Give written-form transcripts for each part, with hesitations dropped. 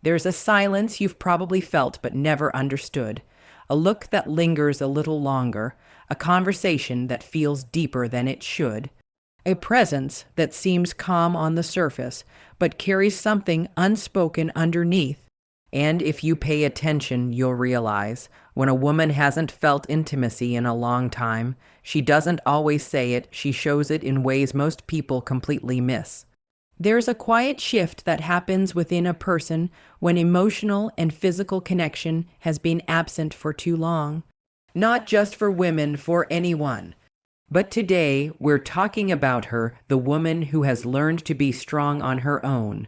There's a silence you've probably felt but never understood, a look that lingers a little longer, a conversation that feels deeper than it should, a presence that seems calm on the surface but carries something unspoken underneath. And if you pay attention, you'll realize when a woman hasn't felt intimacy in a long time, she doesn't always say it, she shows it in ways most people completely miss. There's a quiet shift that happens within a person when emotional and physical connection has been absent for too long. Not just for women, for anyone. But today, we're talking about her, the woman who has learned to be strong on her own,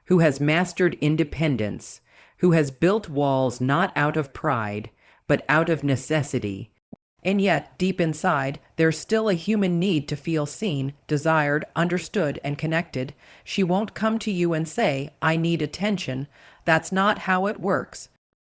who has mastered independence, who has built walls not out of pride, but out of necessity. And yet, deep inside, there's still a human need to feel seen, desired, understood, and connected. She won't come to you and say, "I need attention." That's not how it works.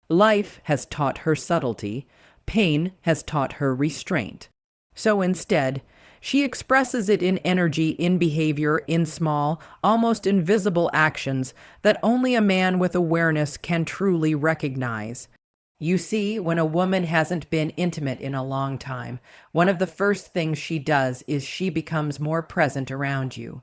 Life has taught her subtlety. Pain has taught her restraint. So instead, she expresses it in energy, in behavior, in small, almost invisible actions that only a man with awareness can truly recognize. You see, when a woman hasn't been intimate in a long time, one of the first things she does is she becomes more present around you.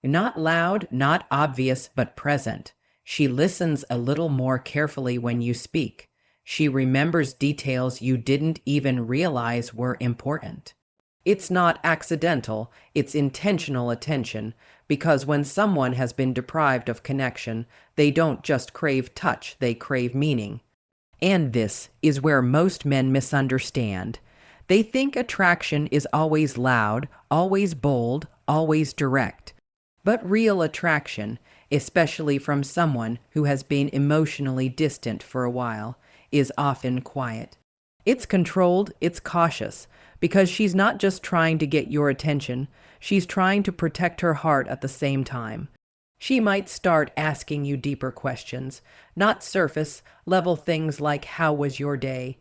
Not loud, not obvious, but present. She listens a little more carefully when you speak. She remembers details you didn't even realize were important. It's not accidental, it's intentional attention, because when someone has been deprived of connection, they don't just crave touch, they crave meaning. And this is where most men misunderstand. They think attraction is always loud, always bold, always direct. But real attraction, especially from someone who has been emotionally distant for a while, is often quiet. It's controlled, it's cautious, because she's not just trying to get your attention, she's trying to protect her heart at the same time. She might start asking you deeper questions, not surface level things like "How was your day?"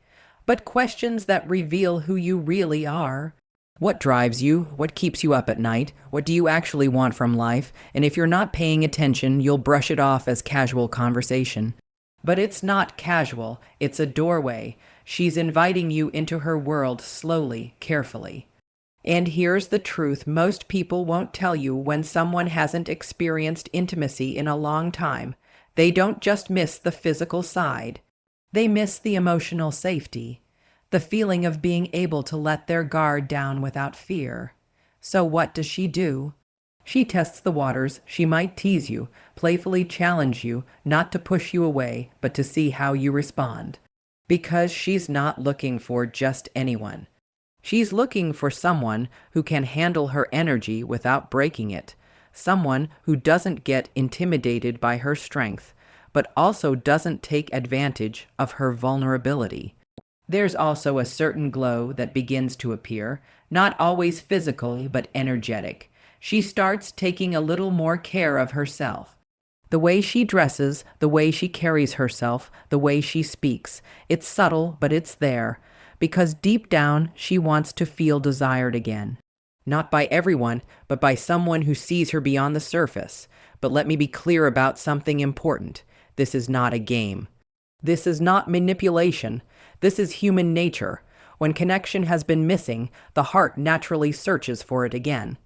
but questions that reveal who you really are. What drives you? What keeps you up at night? What do you actually want from life? And if you're not paying attention, you'll brush it off as casual conversation. But it's not casual, it's a doorway. She's inviting you into her world slowly, carefully. And here's the truth most people won't tell you when someone hasn't experienced intimacy in a long time. They don't just miss the physical side. They miss the emotional safety, the feeling of being able to let their guard down without fear. So what does she do? She tests the waters. She might tease you, playfully challenge you, not to push you away, but to see how you respond. Because she's not looking for just anyone. She's looking for someone who can handle her energy without breaking it, someone who doesn't get intimidated by her strength, but also doesn't take advantage of her vulnerability. There's also a certain glow that begins to appear, not always physical, but energetic. She starts taking a little more care of herself. The way she dresses, the way she carries herself, the way she speaks, it's subtle, but it's there. Because deep down, she wants to feel desired again. Not by everyone, but by someone who sees her beyond the surface. But let me be clear about something important. This is not a game. This is not manipulation. This is human nature. When connection has been missing, the heart naturally searches for it again.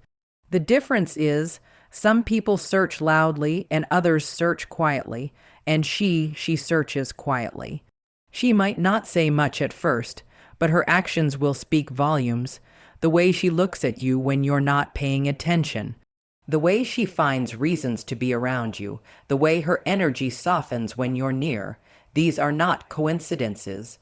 The difference is, some people search loudly and others search quietly, and she searches quietly. She might not say much at first, but her actions will speak volumes. The way she looks at you when you're not paying attention. The way she finds reasons to be around you. The way her energy softens when you're near. These are not coincidences.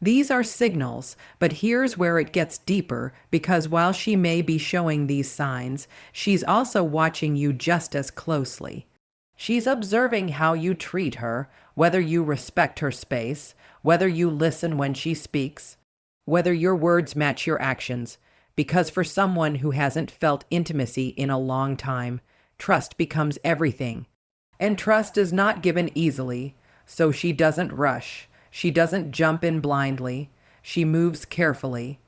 These are signals, but here's where it gets deeper, because while she may be showing these signs, she's also watching you just as closely. She's observing how you treat her, whether you respect her space, whether you listen when she speaks, whether your words match your actions, because for someone who hasn't felt intimacy in a long time, trust becomes everything. And trust is not given easily, so she doesn't rush, she doesn't jump in blindly, she moves carefully.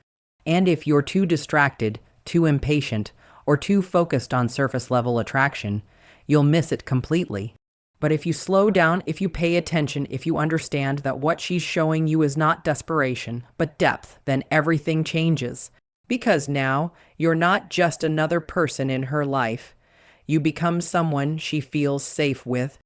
And if you're too distracted, too impatient, or too focused on surface-level attraction, you'll miss it completely. But if you slow down, if you pay attention, if you understand that what she's showing you is not desperation, but depth, then everything changes. Because now you're not just another person in her life. You become someone she feels safe with.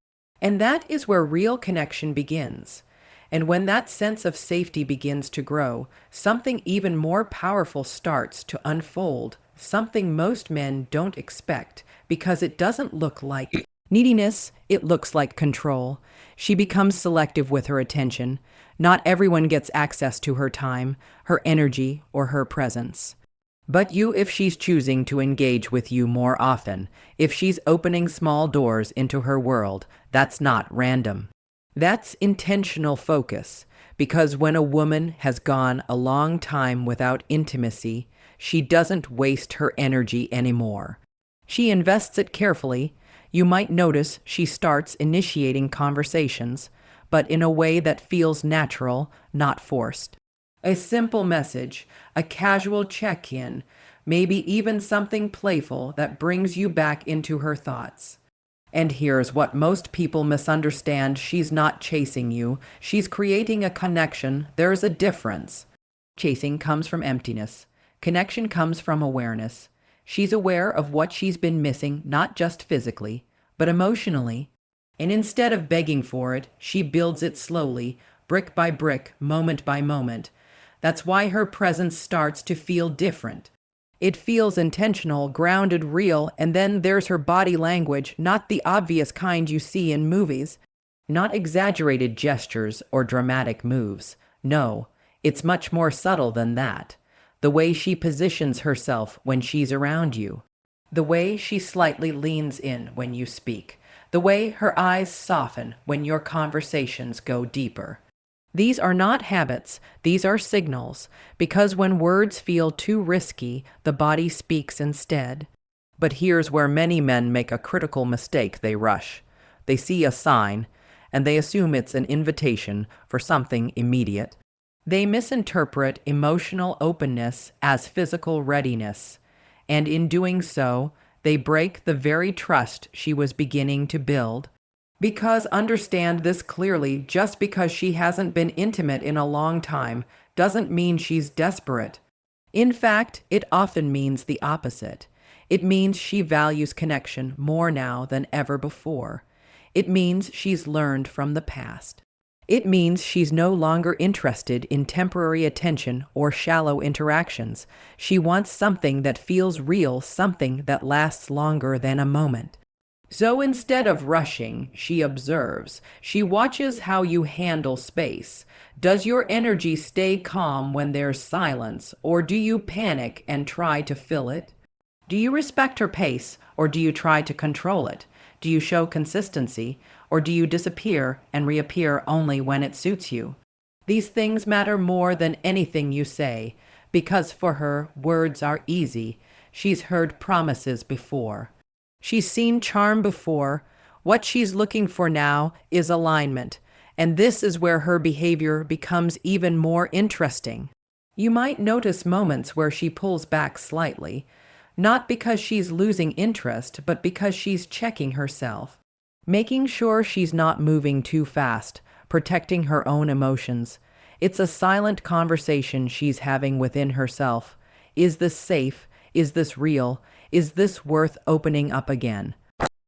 And that is where real connection begins. And when that sense of safety begins to grow, something even more powerful starts to unfold, something most men don't expect, because it doesn't look like neediness, it looks like control. She becomes selective with her attention. Not everyone gets access to her time, her energy, or her presence. But you, if she's choosing to engage with you more often, if she's opening small doors into her world, that's not random. That's intentional focus, because when a woman has gone a long time without intimacy, she doesn't waste her energy anymore. She invests it carefully. You might notice she starts initiating conversations, but in a way that feels natural, not forced. A simple message, a casual check-in, maybe even something playful that brings you back into her thoughts. And here's what most people misunderstand: she's not chasing you, she's creating a connection. There's a difference. Chasing comes from emptiness. Connection comes from awareness. She's aware of what she's been missing, not just physically, but emotionally. And instead of begging for it, she builds it slowly, brick by brick, moment by moment. That's why her presence starts to feel different. It feels intentional, grounded, real, and then there's her body language, not the obvious kind you see in movies. Not exaggerated gestures or dramatic moves. No, it's much more subtle than that. The way she positions herself when she's around you. The way she slightly leans in when you speak. The way her eyes soften when your conversations go deeper. These are not habits, these are signals, because when words feel too risky, the body speaks instead. But here's where many men make a critical mistake: they rush. They see a sign, and they assume it's an invitation for something immediate. They misinterpret emotional openness as physical readiness, and in doing so, they break the very trust she was beginning to build. Because understand this clearly, just because she hasn't been intimate in a long time doesn't mean she's desperate. In fact, it often means the opposite. It means she values connection more now than ever before. It means she's learned from the past. It means she's no longer interested in temporary attention or shallow interactions. She wants something that feels real, something that lasts longer than a moment. So instead of rushing, she observes. She watches how you handle space. Does your energy stay calm when there's silence, or do you panic and try to fill it? Do you respect her pace, or do you try to control it? Do you show consistency, or do you disappear and reappear only when it suits you? These things matter more than anything you say, because for her, words are easy. She's heard promises before. She's seen charm before. What she's looking for now is alignment, and this is where her behavior becomes even more interesting. You might notice moments where she pulls back slightly, not because she's losing interest, but because she's checking herself, making sure she's not moving too fast, protecting her own emotions. It's a silent conversation she's having within herself. Is this safe? Is this real? Is this worth opening up again?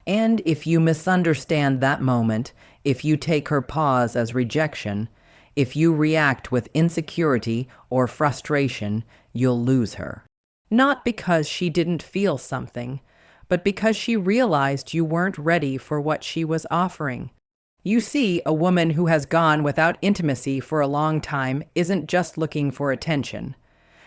And if you misunderstand that moment, if you take her pause as rejection, if you react with insecurity or frustration, you'll lose her. Not because she didn't feel something, but because she realized you weren't ready for what she was offering. You see, a woman who has gone without intimacy for a long time isn't just looking for attention.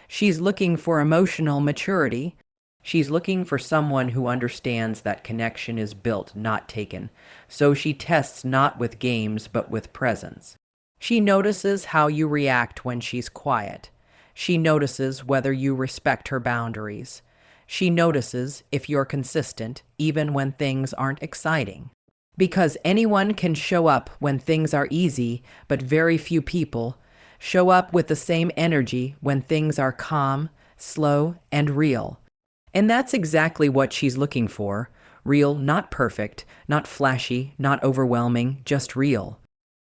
She's looking for emotional maturity. She's looking for someone who understands that connection is built, not taken. So she tests not with games, but with presence. She notices how you react when she's quiet. She notices whether you respect her boundaries. She notices if you're consistent, even when things aren't exciting. Because anyone can show up when things are easy, but very few people show up with the same energy when things are calm, slow, and real. And that's exactly what she's looking for: Real, not perfect, not flashy, not overwhelming, just real.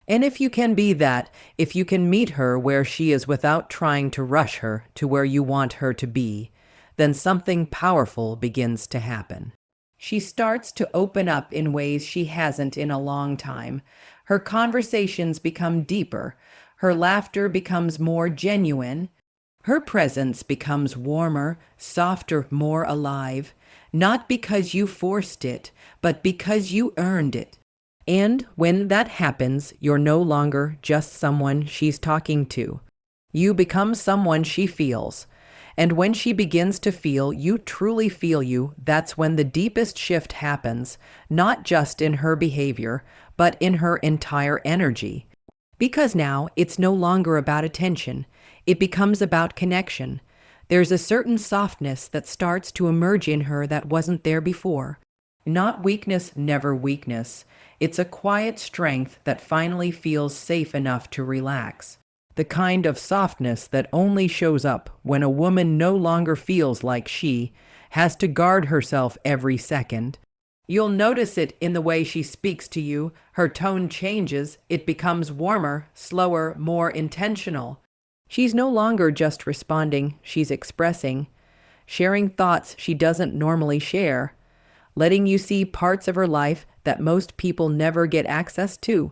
And if you can be that, if you can meet her where she is without trying to rush her to where you want her to be, then something powerful begins to happen. She starts to open up in ways she hasn't in a long time. Her conversations become deeper. Her laughter becomes more genuine. Her presence becomes warmer, softer, more alive, not because you forced it, but because you earned it. And when that happens, you're no longer just someone she's talking to. You become someone she feels. And when she begins to feel, you truly feel you, that's when the deepest shift happens, not just in her behavior, but in her entire energy. Because now it's no longer about attention, it becomes about connection. There's a certain softness that starts to emerge in her that wasn't there before. Not weakness, never weakness. It's a quiet strength that finally feels safe enough to relax. The kind of softness that only shows up when a woman no longer feels like she has to guard herself every second. You'll notice it in the way she speaks to you. Her tone changes. It becomes warmer, slower, more intentional. She's no longer just responding, she's expressing, sharing thoughts she doesn't normally share, letting you see parts of her life that most people never get access to.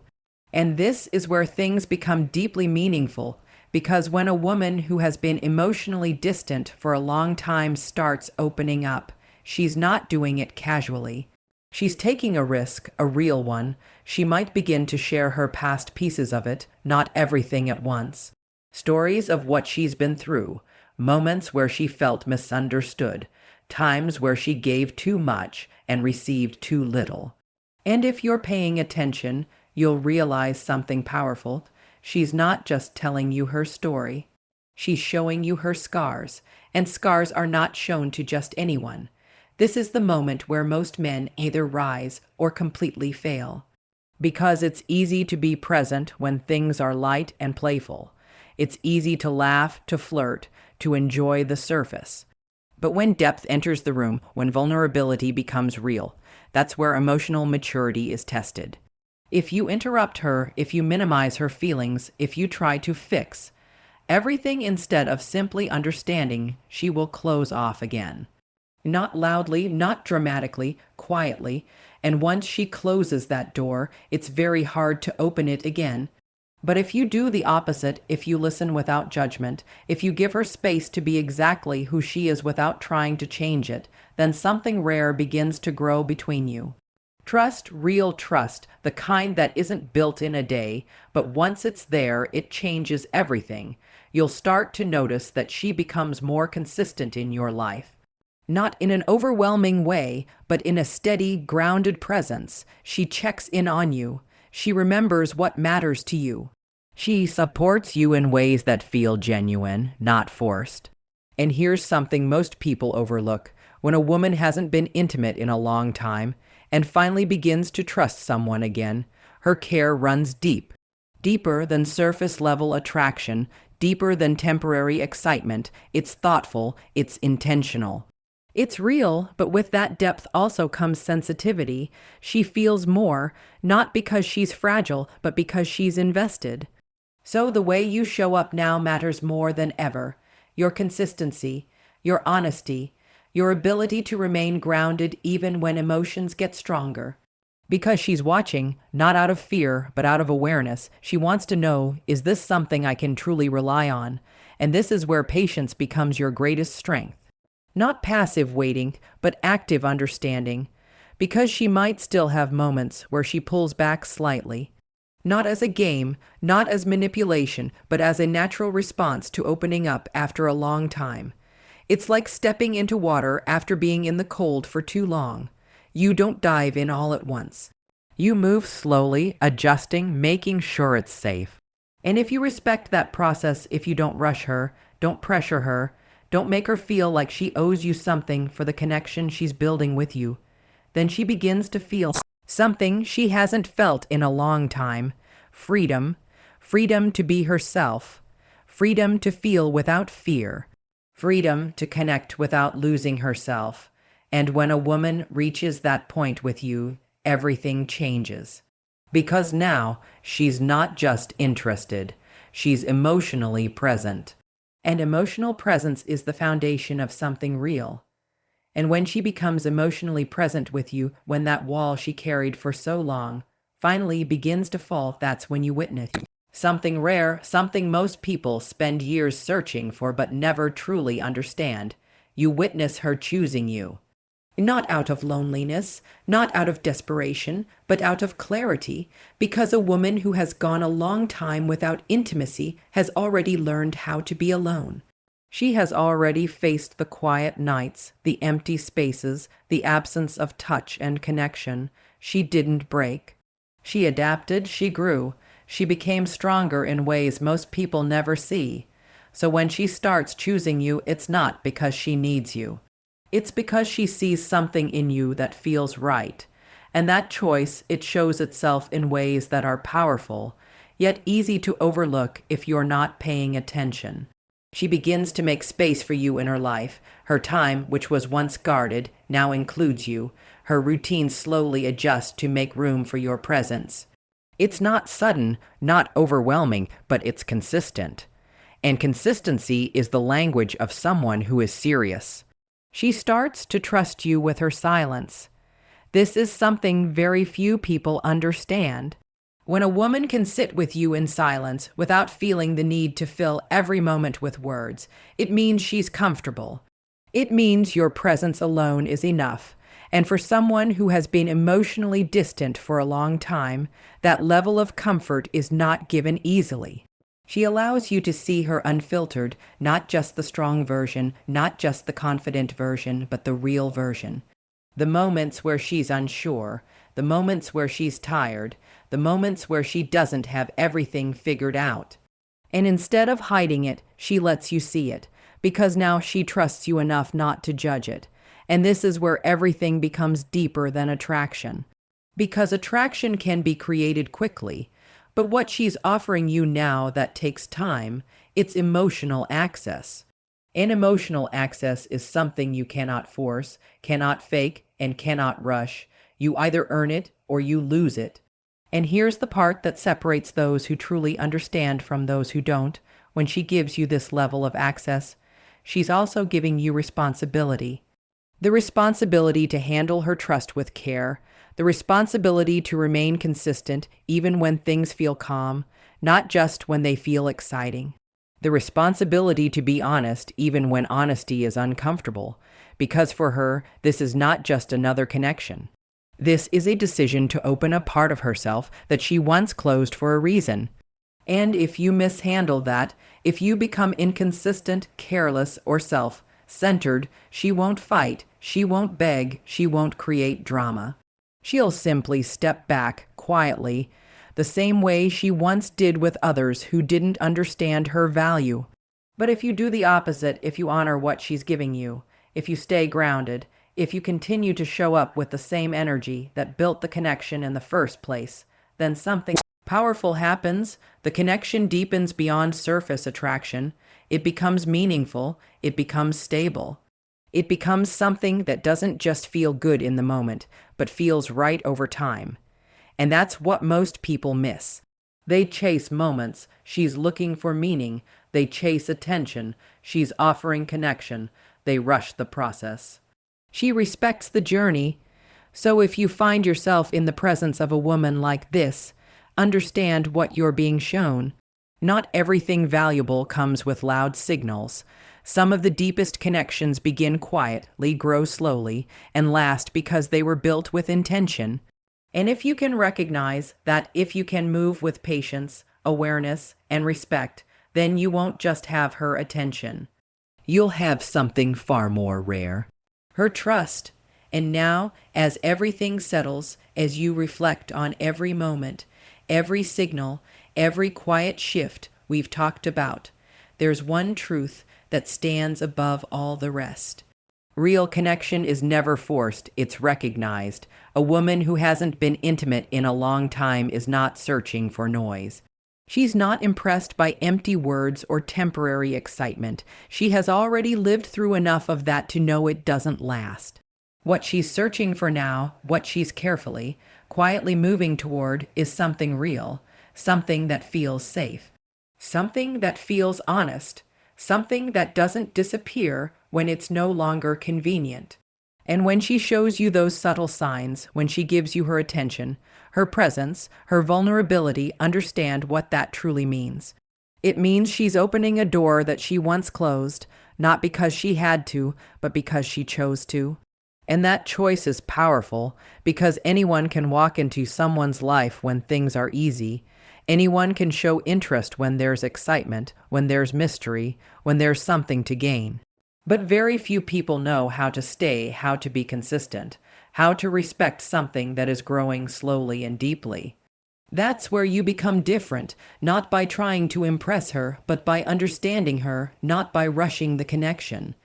And this is where things become deeply meaningful, because when a woman who has been emotionally distant for a long time starts opening up, she's not doing it casually. She's taking a risk, a real one. She might begin to share her past pieces of it, not everything at once. Stories of what she's been through, moments where she felt misunderstood, times where she gave too much and received too little. And if you're paying attention, you'll realize something powerful. She's not just telling you her story. She's showing you her scars, and scars are not shown to just anyone. This is the moment where most men either rise or completely fail. Because it's easy to be present when things are light and playful. It's easy to laugh, to flirt, to enjoy the surface. But when depth enters the room, when vulnerability becomes real, that's where emotional maturity is tested. If you interrupt her, if you minimize her feelings, if you try to fix everything instead of simply understanding, she will close off again. Not loudly, not dramatically, quietly, and once she closes that door, it's very hard to open it again. But if you do the opposite, if you listen without judgment, if you give her space to be exactly who she is without trying to change it, then something rare begins to grow between you. Trust, real trust, the kind that isn't built in a day, but once it's there, it changes everything. You'll start to notice that she becomes more consistent in your life. Not in an overwhelming way, but in a steady, grounded presence. She checks in on you. She remembers what matters to you. She supports you in ways that feel genuine, not forced. And here's something most people overlook. When a woman hasn't been intimate in a long time and finally begins to trust someone again, her care runs deep. Deeper than surface-level attraction, deeper than temporary excitement. It's thoughtful, it's intentional. It's real, but with that depth also comes sensitivity. She feels more, not because she's fragile, but because she's invested. So the way you show up now matters more than ever. Your consistency, your honesty, your ability to remain grounded even when emotions get stronger. Because she's watching, not out of fear, but out of awareness. She wants to know, is this something I can truly rely on? And this is where patience becomes your greatest strength. Not passive waiting, but active understanding, because she might still have moments where she pulls back slightly. Not as a game, not as manipulation, but as a natural response to opening up after a long time. It's like stepping into water after being in the cold for too long. You don't dive in all at once. You move slowly, adjusting, making sure it's safe. And if you respect that process, if you don't rush her, don't pressure her, don't make her feel like she owes you something for the connection she's building with you, then she begins to feel something she hasn't felt in a long time. Freedom. Freedom to be herself. Freedom to feel without fear. Freedom to connect without losing herself. And when a woman reaches that point with you, everything changes. Because now she's not just interested, she's emotionally present. And emotional presence is the foundation of something real. And when she becomes emotionally present with you, when that wall she carried for so long finally begins to fall, that's when you witness something rare, something most people spend years searching for but never truly understand. You witness her choosing you. Not out of loneliness, not out of desperation, but out of clarity, because a woman who has gone a long time without intimacy has already learned how to be alone. She has already faced the quiet nights, the empty spaces, the absence of touch and connection. She didn't break. She adapted, she grew, she became stronger in ways most people never see. So when she starts choosing you, it's not because she needs you. It's because she sees something in you that feels right. And that choice, it shows itself in ways that are powerful, yet easy to overlook if you're not paying attention. She begins to make space for you in her life. Her time, which was once guarded, now includes you. Her routines slowly adjust to make room for your presence. It's not sudden, not overwhelming, but it's consistent. And consistency is the language of someone who is serious. She starts to trust you with her silence. This is something very few people understand. When a woman can sit with you in silence without feeling the need to fill every moment with words, it means she's comfortable. It means your presence alone is enough. And for someone who has been emotionally distant for a long time, that level of comfort is not given easily. She allows you to see her unfiltered, not just the strong version, not just the confident version, but the real version. The moments where she's unsure, the moments where she's tired, the moments where she doesn't have everything figured out. And instead of hiding it, she lets you see it, because now she trusts you enough not to judge it. And this is where everything becomes deeper than attraction. Because attraction can be created quickly, but what she's offering you now that takes time, it's emotional access. And emotional access is something you cannot force, cannot fake, and cannot rush. You either earn it or you lose it. And here's the part that separates those who truly understand from those who don't. When she gives you this level of access, she's also giving you responsibility. The responsibility to handle her trust with care, the responsibility to remain consistent even when things feel calm, not just when they feel exciting. The responsibility to be honest even when honesty is uncomfortable, because for her, this is not just another connection. This is a decision to open a part of herself that she once closed for a reason. And if you mishandle that, if you become inconsistent, careless, or self-centered, she won't fight, she won't beg, she won't create drama. She'll simply step back quietly, the same way she once did with others who didn't understand her value. But if you do the opposite, if you honor what she's giving you, if you stay grounded, if you continue to show up with the same energy that built the connection in the first place, then something powerful happens. The connection deepens beyond surface attraction. It becomes meaningful. It becomes stable. It becomes something that doesn't just feel good in the moment, but feels right over time. And that's what most people miss. They chase moments. She's looking for meaning. They chase attention. She's offering connection. They rush the process. She respects the journey. So if you find yourself in the presence of a woman like this, understand what you're being shown. Not everything valuable comes with loud signals. Some of the deepest connections begin quietly, grow slowly, and last because they were built with intention. And if you can recognize that, if you can move with patience, awareness, and respect, then you won't just have her attention. You'll have something far more rare. Her trust. And now, as everything settles, as you reflect on every moment, every signal, every quiet shift we've talked about, there's one truth that stands above all the rest. Real connection is never forced, it's recognized. A woman who hasn't been intimate in a long time is not searching for noise. She's not impressed by empty words or temporary excitement. She has already lived through enough of that to know it doesn't last. What she's searching for now, what she's carefully, quietly moving toward, is something real, something that feels safe, something that feels honest, something that doesn't disappear when it's no longer convenient. And when she shows you those subtle signs, when she gives you her attention, her presence, her vulnerability, understand what that truly means. It means she's opening a door that she once closed, not because she had to, but because she chose to. And that choice is powerful because anyone can walk into someone's life when things are easy. Anyone can show interest when there's excitement, when there's mystery, when there's something to gain. But very few people know how to stay, how to be consistent, how to respect something that is growing slowly and deeply. That's where you become different, not by trying to impress her, but by understanding her, not by rushing the connection,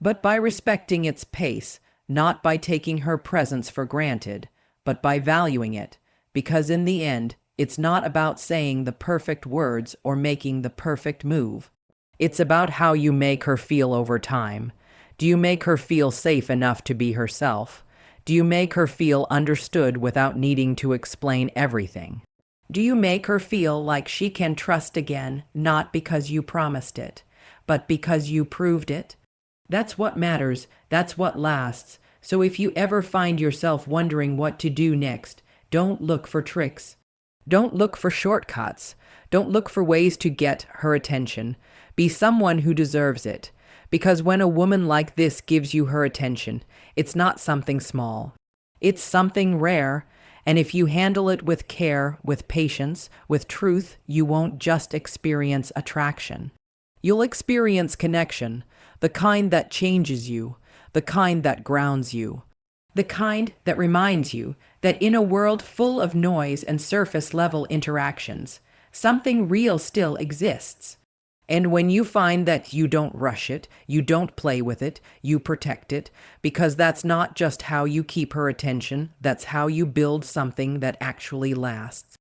but by respecting its pace, not by taking her presence for granted, but by valuing it, because in the end, it's not about saying the perfect words or making the perfect move. It's about how you make her feel over time. Do you make her feel safe enough to be herself? Do you make her feel understood without needing to explain everything? Do you make her feel like she can trust again, not because you promised it, but because you proved it? That's what matters. That's what lasts. So if you ever find yourself wondering what to do next, don't look for tricks. Don't look for shortcuts. Don't look for ways to get her attention. Be someone who deserves it. Because when a woman like this gives you her attention, it's not something small. It's something rare. And if you handle it with care, with patience, with truth, you won't just experience attraction. You'll experience connection, the kind that changes you, the kind that grounds you, the kind that reminds you that in a world full of noise and surface-level interactions, something real still exists. And when you find that you don't rush it, you don't play with it, you protect it, because that's not just how you keep her attention, that's how you build something that actually lasts.